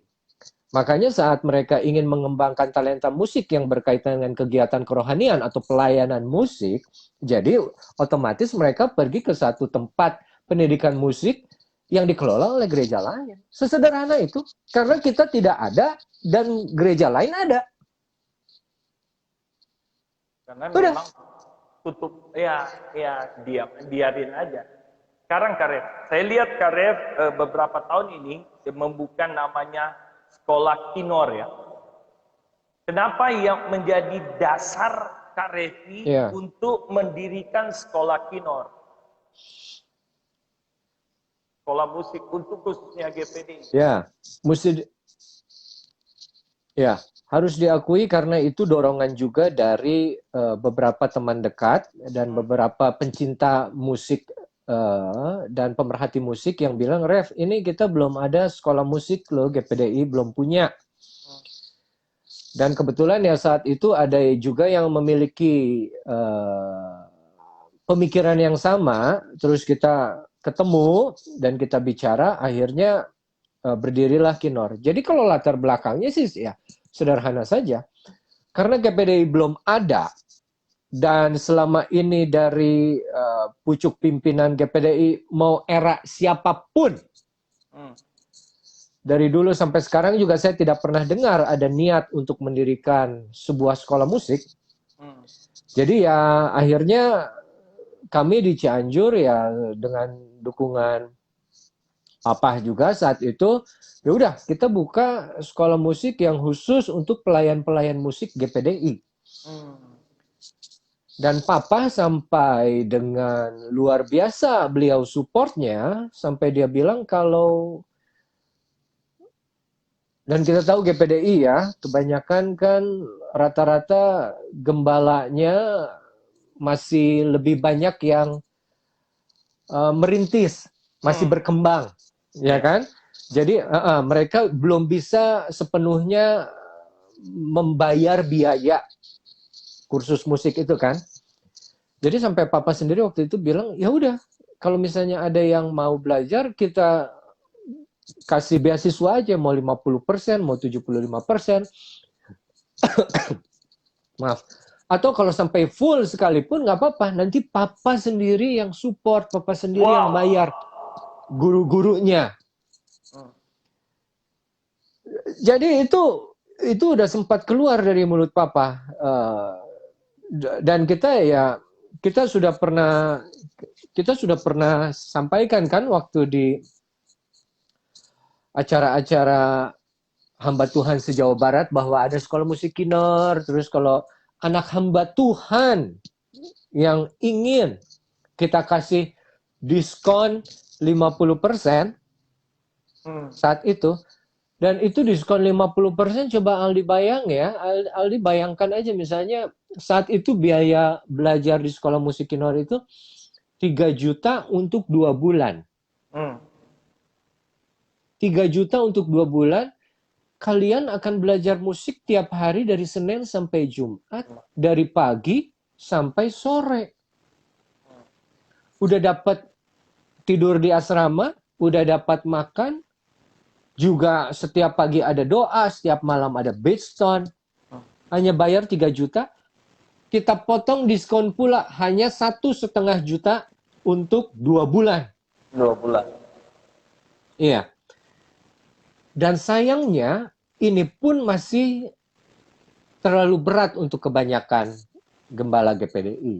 Makanya saat mereka ingin mengembangkan talenta musik yang berkaitan dengan kegiatan kerohanian atau pelayanan musik, jadi otomatis mereka pergi ke satu tempat pendidikan musik yang dikelola oleh gereja lain. Sesederhana itu. Karena kita tidak ada dan gereja lain ada. Karena memang tutup, biarin aja. Sekarang Karev, saya lihat Karev beberapa tahun ini membuka namanya sekolah kinor ya. Kenapa yang menjadi dasar Karevi untuk mendirikan sekolah kinor? sekolah musik untuk khususnya GPD. Ya, mesti ya harus diakui karena itu dorongan juga dari beberapa teman dekat dan beberapa pencinta musik dan pemerhati musik yang bilang, Ref, ini kita belum ada sekolah musik loh, GPDI belum punya. Dan kebetulan ya saat itu ada juga yang memiliki pemikiran yang sama, terus kita ketemu dan kita bicara, akhirnya berdirilah Kinor. Jadi kalau latar belakangnya sih ya sederhana saja. Karena GPDI belum ada, dan selama ini dari pucuk pimpinan GPDI mau era siapapun, dari dulu sampai sekarang juga saya tidak pernah dengar ada niat untuk mendirikan sebuah sekolah musik. Jadi ya akhirnya kami di Cianjur ya dengan dukungan Papa juga saat itu, ya udah kita buka sekolah musik yang khusus untuk pelayan-pelayan musik GPDI. Dan Papa sampai dengan luar biasa beliau supportnya, sampai dia bilang kalau, dan kita tahu GPDI ya, kebanyakan kan rata-rata gembalanya masih lebih banyak yang merintis, masih berkembang, ya kan? Jadi mereka belum bisa sepenuhnya membayar biaya kursus musik itu kan. Jadi sampai Papa sendiri waktu itu bilang, ya udah, kalau misalnya ada yang mau belajar, kita kasih beasiswa aja, mau 50%, mau 75%. Maaf. Atau kalau sampai full sekalipun nggak apa-apa, nanti Papa sendiri yang support, Papa sendiri yang bayar guru-gurunya. Jadi itu udah sempat keluar dari mulut Papa. Dan kita sudah pernah sampaikan kan waktu di acara-acara hamba Tuhan se-Jawa Barat bahwa ada sekolah musik Kinor, terus kalau anak hamba Tuhan yang ingin kita kasih diskon 50% saat itu, dan itu diskon 50%, coba Aldi bayang ya, Aldi bayangkan aja misalnya saat itu biaya belajar di sekolah musik Kinor itu 3 juta untuk 2 bulan. 3 juta untuk 2 bulan, kalian akan belajar musik tiap hari dari Senin sampai Jumat, dari pagi sampai sore. Udah dapat tidur di asrama, udah dapat makan, juga setiap pagi ada doa, setiap malam ada bedstone. Hanya bayar 3 juta, kita potong diskon pula hanya 1,5 juta untuk 2 bulan. 2 bulan. Iya. Dan sayangnya ini pun masih terlalu berat untuk kebanyakan gembala GPDI.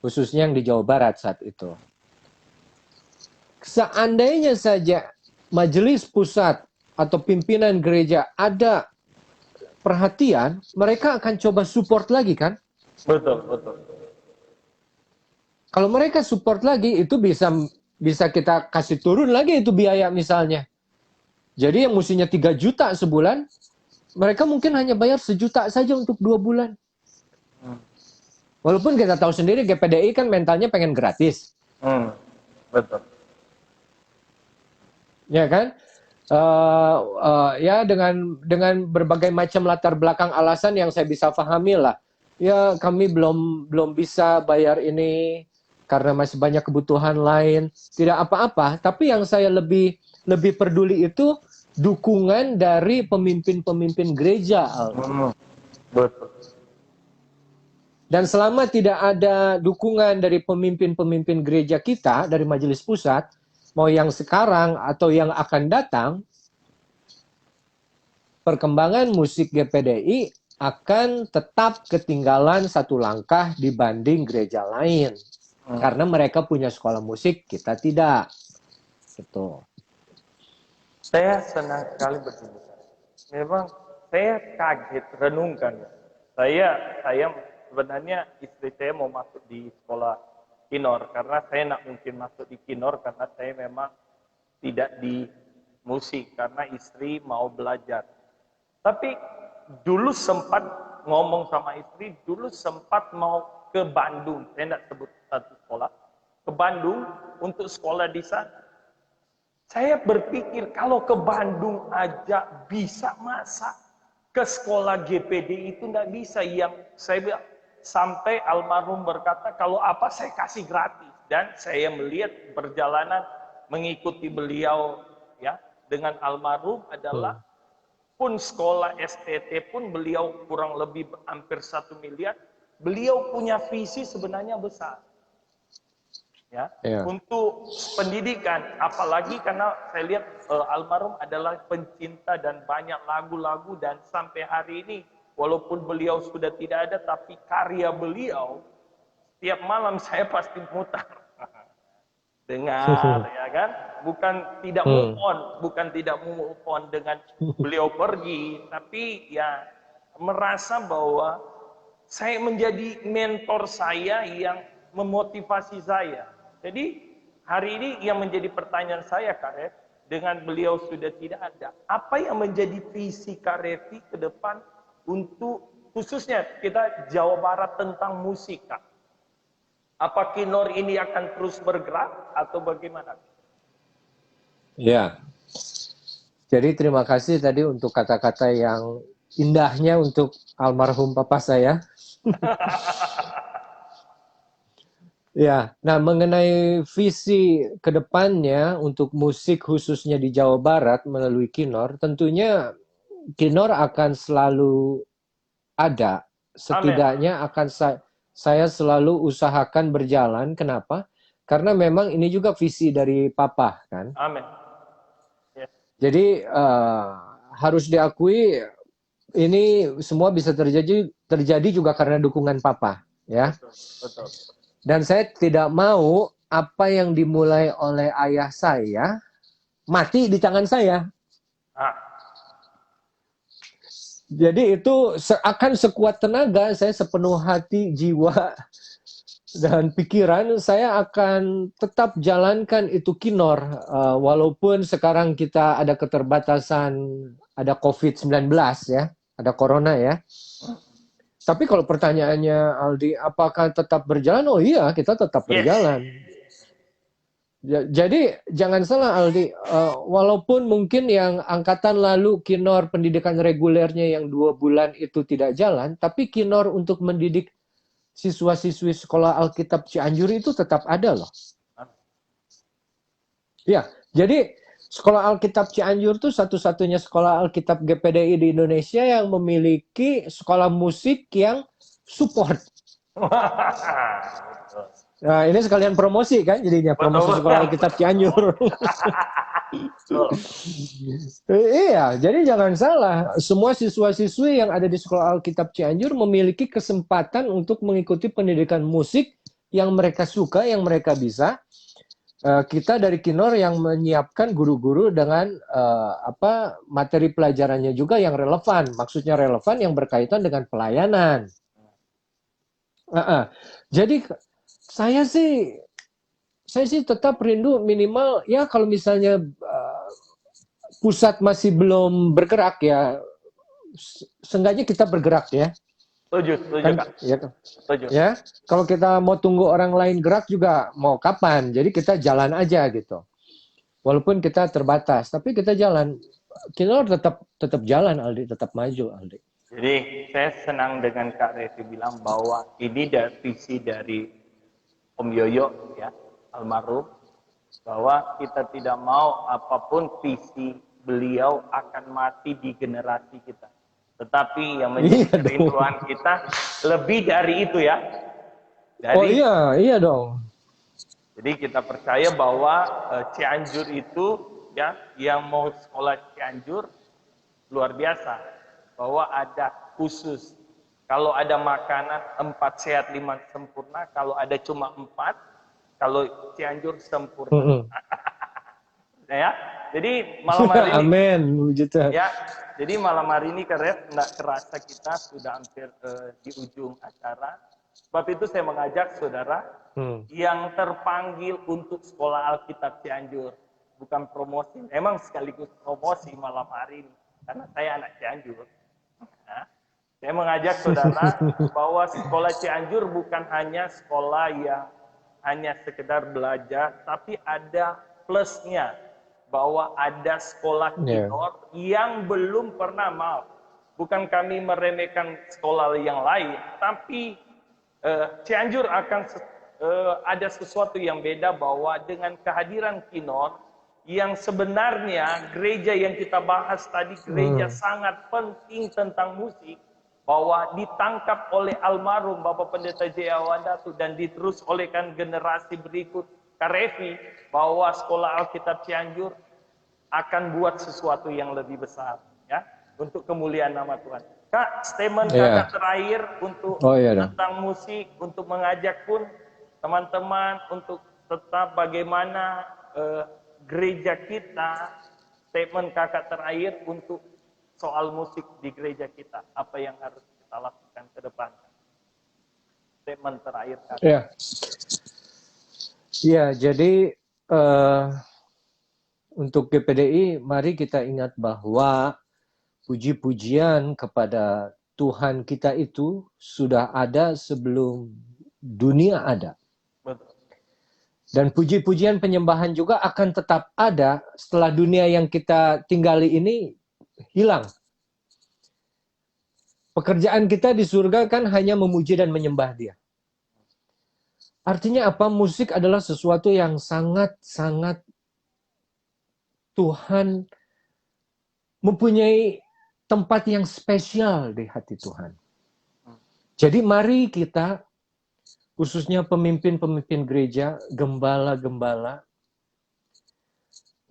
Khususnya yang di Jawa Barat saat itu. Seandainya saja majelis pusat atau pimpinan gereja ada perhatian, mereka akan coba support lagi kan? Betul. Kalau mereka support lagi, itu bisa kita kasih turun lagi itu biaya misalnya. Jadi yang mestinya 3 juta sebulan, mereka mungkin hanya bayar 1 juta saja untuk 2 bulan. Walaupun kita tahu sendiri GPDI kan mentalnya pengen gratis. Betul. Ya kan? Ya dengan berbagai macam latar belakang alasan yang saya bisa pahami lah. Ya kami belum bisa bayar ini karena masih banyak kebutuhan lain. Tidak apa-apa. Tapi yang saya lebih peduli itu dukungan dari pemimpin-pemimpin gereja. Betul. Dan selama tidak ada dukungan dari pemimpin-pemimpin gereja kita, dari majelis pusat, mau yang sekarang atau yang akan datang, perkembangan musik GPDI akan tetap ketinggalan 1 langkah dibanding gereja lain. Karena mereka punya sekolah musik, kita tidak. Gitu. Saya senang sekali berbincang. Memang saya kaget renungkan. Saya sebenarnya istri saya mau masuk di sekolah Kinor, karena saya nak mungkin masuk di Kinor karena saya memang tidak di musik karena istri mau belajar. Tapi dulu sempat ngomong sama istri, dulu sempat mau ke Bandung, saya tidak sebut satu sekolah, ke Bandung untuk sekolah di sana. Saya berpikir kalau ke Bandung aja bisa, masa ke sekolah GPD itu tidak bisa. Yang saya bilang, sampai almarhum berkata kalau apa saya kasih gratis, dan saya melihat perjalanan mengikuti beliau ya dengan almarhum adalah pun sekolah STT pun beliau kurang lebih hampir 1 miliar. Beliau punya visi sebenarnya besar ya untuk pendidikan, apalagi karena saya lihat almarhum adalah pencinta dan banyak lagu-lagu, dan sampai hari ini walaupun beliau sudah tidak ada tapi karya beliau tiap malam saya pasti mutar dengar ya kan, bukan tidak move on dengan beliau pergi, tapi ya merasa bahwa saya menjadi mentor saya yang memotivasi saya. Jadi hari ini yang menjadi pertanyaan saya, Kak Rev, dengan beliau sudah tidak ada, apa yang menjadi visi Kak Revi ke depan untuk khususnya kita Jawa Barat tentang musik, Kak? Apa Kinor ini akan terus bergerak atau bagaimana? Ya, jadi terima kasih tadi untuk kata-kata yang indahnya untuk almarhum papa saya. Ya, nah mengenai visi ke depannya untuk musik khususnya di Jawa Barat melalui Kinor, tentunya Kinor akan selalu ada. Setidaknya akan saya selalu usahakan berjalan. Kenapa? Karena memang ini juga visi dari Papa kan. Amin. Yes. Jadi harus diakui ini semua bisa terjadi juga karena dukungan Papa, ya. Betul. Dan saya tidak mau apa yang dimulai oleh ayah saya mati di tangan saya. Jadi itu akan sekuat tenaga, saya sepenuh hati, jiwa, dan pikiran, saya akan tetap jalankan itu Kinor. Walaupun sekarang kita ada keterbatasan, ada COVID-19 ya, ada Corona ya. Tapi kalau pertanyaannya Aldi, apakah tetap berjalan? Oh iya, kita tetap berjalan. Jadi jangan salah Aldi, walaupun mungkin yang angkatan lalu Kinor pendidikan regulernya yang 2 bulan itu tidak jalan, tapi Kinor untuk mendidik siswa-siswi sekolah Alkitab Cianjur itu tetap ada loh. Ya, jadi sekolah Alkitab Cianjur itu satu-satunya sekolah Alkitab GPDI di Indonesia yang memiliki sekolah musik yang support. Nah, ini sekalian promosi kan jadinya, promosi sekolah Alkitab Cianjur. Iya, jadi jangan salah, semua siswa-siswi yang ada di sekolah Alkitab Cianjur memiliki kesempatan untuk mengikuti pendidikan musik yang mereka suka, yang mereka bisa. Kita dari Kinor yang menyiapkan guru-guru dengan materi pelajarannya juga yang relevan, maksudnya relevan yang berkaitan dengan pelayanan. Jadi saya sih tetap rindu minimal ya kalau misalnya pusat masih belum bergerak ya, seenggaknya kita bergerak ya. Setuju kan, Kak. Setuju. Ya, kalau kita mau tunggu orang lain gerak juga mau kapan? Jadi kita jalan aja gitu. Walaupun kita terbatas, tapi kita jalan. Kita tetap jalan, Aldi, tetap maju, Aldi. Jadi saya senang dengan Kak Revi bilang bahwa ini dari visi dari Om Yoyo ya, almarhum, bahwa kita tidak mau apapun visi beliau akan mati di generasi kita. Tetapi yang menjadi kerinduan kita lebih dari itu ya. Iya dong. Jadi kita percaya bahwa Cianjur itu ya, yang mau sekolah Cianjur luar biasa. Bahwa ada khusus. Kalau ada makanan 4 sehat 5 sempurna, kalau ada cuma 4, kalau Cianjur sempurna. Ya. Jadi malam hari ini. Amin. Ya. Jadi malam hari ini karena tidak terasa kita sudah hampir di ujung acara. Sebab itu saya mengajak saudara yang terpanggil untuk sekolah Alkitab Cianjur. Bukan promosi, emang sekaligus promosi malam hari ini. Karena saya anak Cianjur. Nah, saya mengajak saudara bahwa sekolah Cianjur bukan hanya sekolah yang hanya sekedar belajar, tapi ada plusnya. Bahwa ada sekolah kinor yang belum pernah, maaf, bukan kami meremehkan sekolah yang lain, tapi Cianjur akan ada sesuatu yang beda, bahwa dengan kehadiran kinor yang sebenarnya gereja yang kita bahas tadi, gereja sangat penting tentang musik, bahwa ditangkap oleh almarhum Bapak Pendeta J.A. Wadatu dan diterus oleh generasi berikut Karevi, bahwa sekolah Alkitab Cianjur akan buat sesuatu yang lebih besar, ya, untuk kemuliaan nama Tuhan. Kak, statement kakak terakhir untuk tentang musik, untuk mengajak pun teman-teman untuk tetap bagaimana gereja kita, statement kakak terakhir untuk soal musik di gereja kita, apa yang harus kita lakukan ke depan. Statement terakhir kakak. Ya, jadi untuk GPDI, mari kita ingat bahwa puji-pujian kepada Tuhan kita itu sudah ada sebelum dunia ada. Betul. Dan puji-pujian penyembahan juga akan tetap ada setelah dunia yang kita tinggali ini hilang. Pekerjaan kita di surga kan hanya memuji dan menyembah Dia. Artinya apa? Musik adalah sesuatu yang sangat-sangat Tuhan mempunyai tempat yang spesial di hati Tuhan. Jadi mari kita, khususnya pemimpin-pemimpin gereja, gembala-gembala,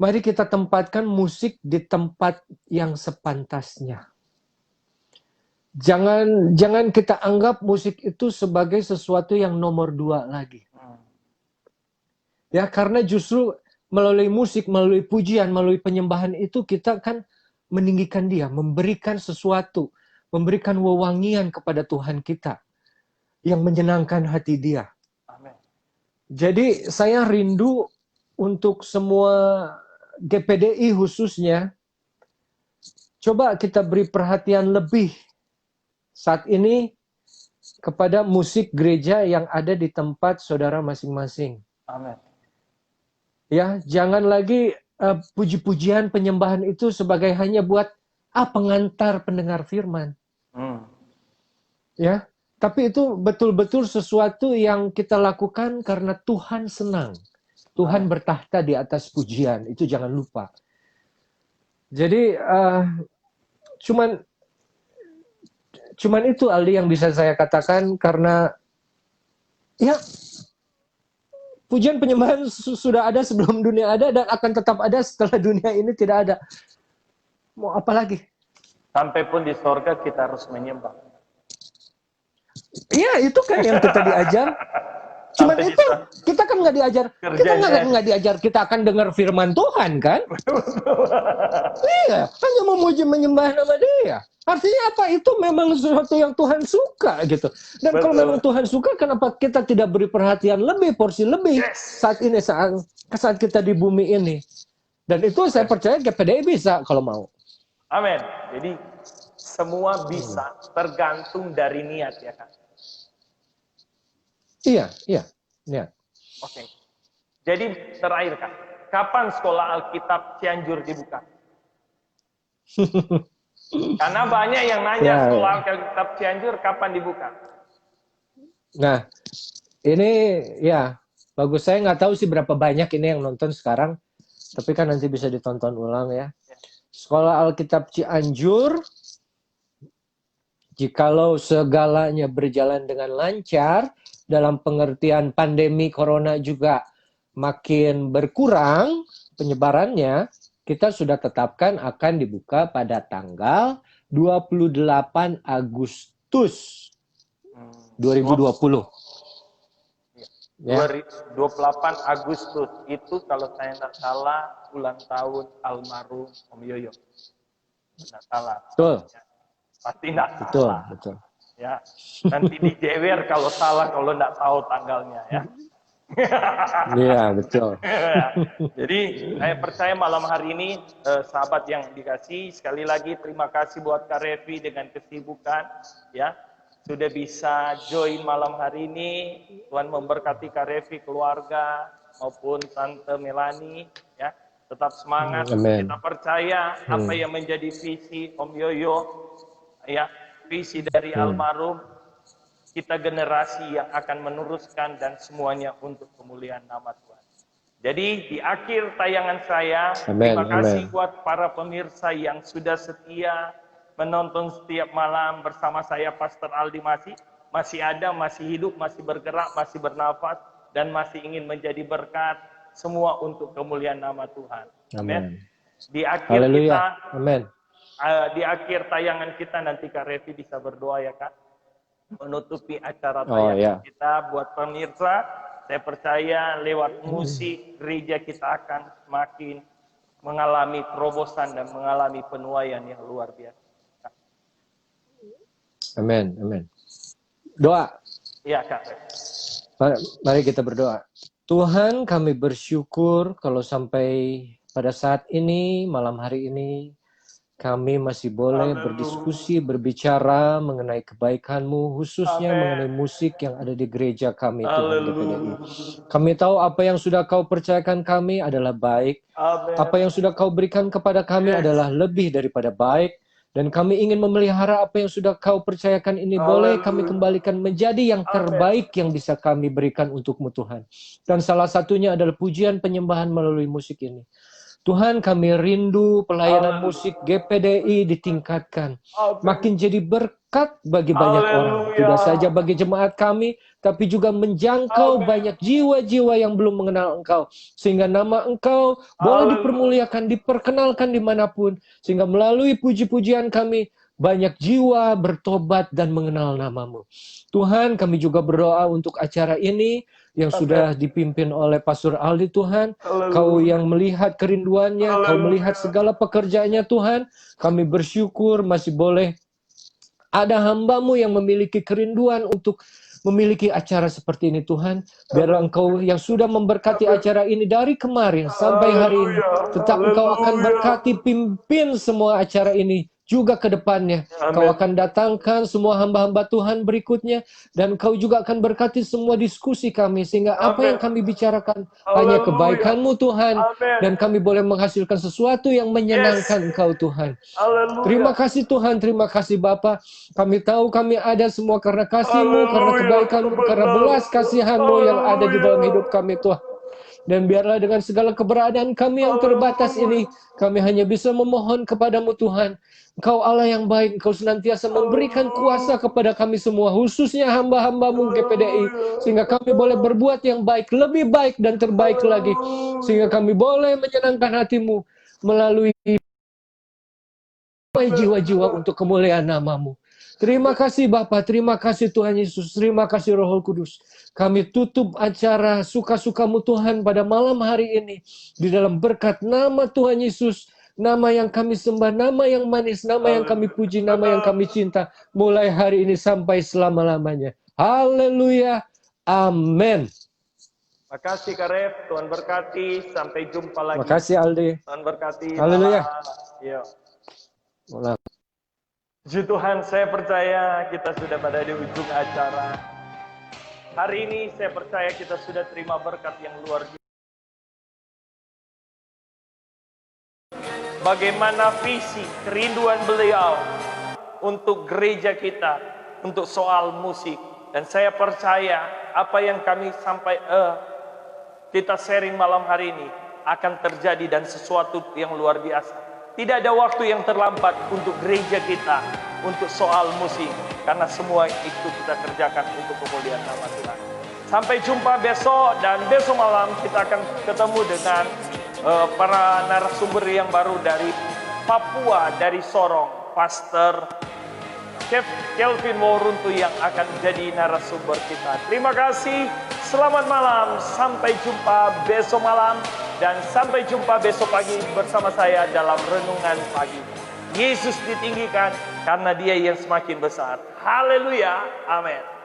mari kita tempatkan musik di tempat yang sepantasnya. Jangan kita anggap musik itu sebagai sesuatu yang nomor 2 lagi. Ya, karena justru melalui musik, melalui pujian, melalui penyembahan itu kita kan meninggikan Dia, memberikan sesuatu, memberikan wewangian kepada Tuhan kita yang menyenangkan hati Dia. Amin. Jadi saya rindu untuk semua GPDI khususnya, coba kita beri perhatian lebih saat ini kepada musik gereja yang ada di tempat saudara masing-masing. Amin. Ya, jangan lagi puji-pujian penyembahan itu sebagai hanya buat pengantar pendengar firman. Ya, tapi itu betul-betul sesuatu yang kita lakukan karena Tuhan senang. Tuhan bertahta di atas pujian, itu jangan lupa. Jadi cuman itu Aldi yang bisa saya katakan, karena ya pujian penyembahan sudah ada sebelum dunia ada dan akan tetap ada setelah dunia ini tidak ada. Mau apa lagi? Sampai pun di sorga kita harus menyembah. Iya, itu kan yang kita diajar. Cuman Sampai itu kita kan nggak diajar. Kita nggak diajar kita akan dengar firman Tuhan kan? Iya, hanya memuji menyembah nama Dia. Artinya apa? Itu memang sesuatu yang Tuhan suka gitu. Dan kalau memang Tuhan suka, kenapa kita tidak beri perhatian lebih, porsi lebih saat ini, saat kita di bumi ini? Dan itu saya percaya GPDI bisa kalau mau. Amin. Jadi semua bisa, tergantung dari niat ya kan. Iya. Oke. Jadi terakhir Kak, kapan sekolah Alkitab Cianjur dibuka? Karena banyak yang nanya sekolah Alkitab Cianjur kapan dibuka. Nah, ini ya bagus. Saya nggak tahu sih berapa banyak ini yang nonton sekarang, tapi kan nanti bisa ditonton ulang ya. Sekolah Alkitab Cianjur, jikalau segalanya berjalan dengan lancar, dalam pengertian pandemi corona juga makin berkurang penyebarannya, kita sudah tetapkan akan dibuka pada tanggal 28 Agustus 2020. Ya. 28 Agustus itu kalau saya tidak salah ulang tahun almarhum Om Yoyo. Tidak salah. Betul. Pasti tidak salah. Betul. Ya, nanti dijewer kalau salah, kalau nggak tahu tanggalnya ya. Iya, betul. Jadi saya percaya malam hari ini sahabat yang dikasih, sekali lagi terima kasih buat Kak Revi dengan kesibukan ya. Sudah bisa join malam hari ini. Tuhan memberkati Kak Revi, keluarga maupun Tante Melani ya. Tetap semangat. Amin. Kita percaya apa yang menjadi visi Om Yoyo ya, visi dari almarhum, kita generasi yang akan meneruskan dan semuanya untuk kemuliaan nama Tuhan. Jadi di akhir tayangan saya, terima kasih buat para pemirsa yang sudah setia menonton setiap malam bersama saya Pastor Aldi masih ada, masih hidup, masih bergerak, masih bernafas dan masih ingin menjadi berkat, semua untuk kemuliaan nama Tuhan. Amin. Di akhir kita, amin. Di akhir tayangan kita nanti Kak Revi bisa berdoa ya Kak, menutupi acara tayangan kita. Buat pemirsa, saya percaya lewat musik gereja kita akan semakin mengalami terobosan dan mengalami penuaian yang luar biasa. Amin, amin. Doa. Iya Kak. Mari kita berdoa. Tuhan, kami bersyukur kalau sampai pada saat ini, malam hari ini, kami masih boleh berdiskusi, berbicara mengenai kebaikan-Mu, khususnya mengenai musik yang ada di gereja kami, Tuhan GPDI. Kami tahu apa yang sudah Kau percayakan kami adalah baik. Apa yang sudah Kau berikan kepada kami adalah lebih daripada baik. Dan kami ingin memelihara apa yang sudah Kau percayakan ini. Boleh kami kembalikan menjadi yang terbaik yang bisa kami berikan untuk-Mu, Tuhan. Dan salah satunya adalah pujian penyembahan melalui musik ini. Tuhan, kami rindu pelayanan musik GPDI ditingkatkan. Makin jadi berkat bagi banyak orang. Tidak saja bagi jemaat kami, tapi juga menjangkau banyak jiwa-jiwa yang belum mengenal Engkau. Sehingga nama Engkau boleh dipermuliakan, diperkenalkan dimanapun. Sehingga melalui puji-pujian kami, banyak jiwa bertobat dan mengenal nama-Mu. Tuhan, kami juga berdoa untuk acara ini yang sudah dipimpin oleh Pastor Aldi, Tuhan. Kau yang melihat kerinduannya, Kau melihat segala pekerjaannya, Tuhan. Kami bersyukur masih boleh ada hamba-Mu yang memiliki kerinduan untuk memiliki acara seperti ini, Tuhan. Biarlah Engkau yang sudah memberkati acara ini dari kemarin sampai hari ini, tetap Engkau akan berkati, pimpin semua acara ini juga ke depannya. Kau akan datangkan semua hamba-hamba Tuhan berikutnya, dan Kau juga akan berkati semua diskusi kami, sehingga apa yang kami bicarakan hanya kebaikan-Mu, Tuhan, dan kami boleh menghasilkan sesuatu yang menyenangkan Engkau, Tuhan. Terima kasih Tuhan, terima kasih Bapa. Kami tahu kami ada semua karena kasih-Mu, karena kebaikan-Mu, karena belas kasihan-Mu yang ada di dalam hidup kami, Tuhan. Dan biarlah dengan segala keberadaan kami yang terbatas ini, kami hanya bisa memohon kepadamu Tuhan. Engkau Allah yang baik, Engkau senantiasa memberikan kuasa kepada kami semua, khususnya hamba-hamba-Mu GPDI, sehingga kami boleh berbuat yang baik, lebih baik dan terbaik lagi, sehingga kami boleh menyenangkan hati-Mu melalui jiwa-jiwa untuk kemuliaan nama-Mu. Terima kasih Bapa, terima kasih Tuhan Yesus, terima kasih Roh Kudus. Kami tutup acara suka-sukamu Tuhan pada malam hari ini di dalam berkat nama Tuhan Yesus, nama yang kami sembah, nama yang manis, nama yang kami puji, nama yang kami cinta, mulai hari ini sampai selama-lamanya. Haleluya, amin. Makasih Kak Rev, Tuhan berkati, sampai jumpa lagi. Makasih Aldi. Tuhan berkati. Haleluya. Yuk. Puji Tuhan, saya percaya kita sudah pada di ujung acara. Hari ini saya percaya kita sudah terima berkat yang luar biasa. Bagaimana visi, kerinduan beliau untuk gereja kita, untuk soal musik. Dan saya percaya apa yang kami kita sharing malam hari ini akan terjadi dan sesuatu yang luar biasa. Tidak ada waktu yang terlambat untuk gereja kita, untuk soal musik, karena semua itu kita kerjakan untuk kemuliaan nama Tuhan. Sampai jumpa besok, dan besok malam kita akan ketemu dengan para narasumber yang baru dari Papua, dari Sorong, Pastor Kelvin Woruntu yang akan jadi narasumber kita. Terima kasih, selamat malam, sampai jumpa besok malam. Dan sampai jumpa besok pagi bersama saya dalam Renungan Pagi. Yesus ditinggikan, karena Dia yang semakin besar. Haleluya, amin.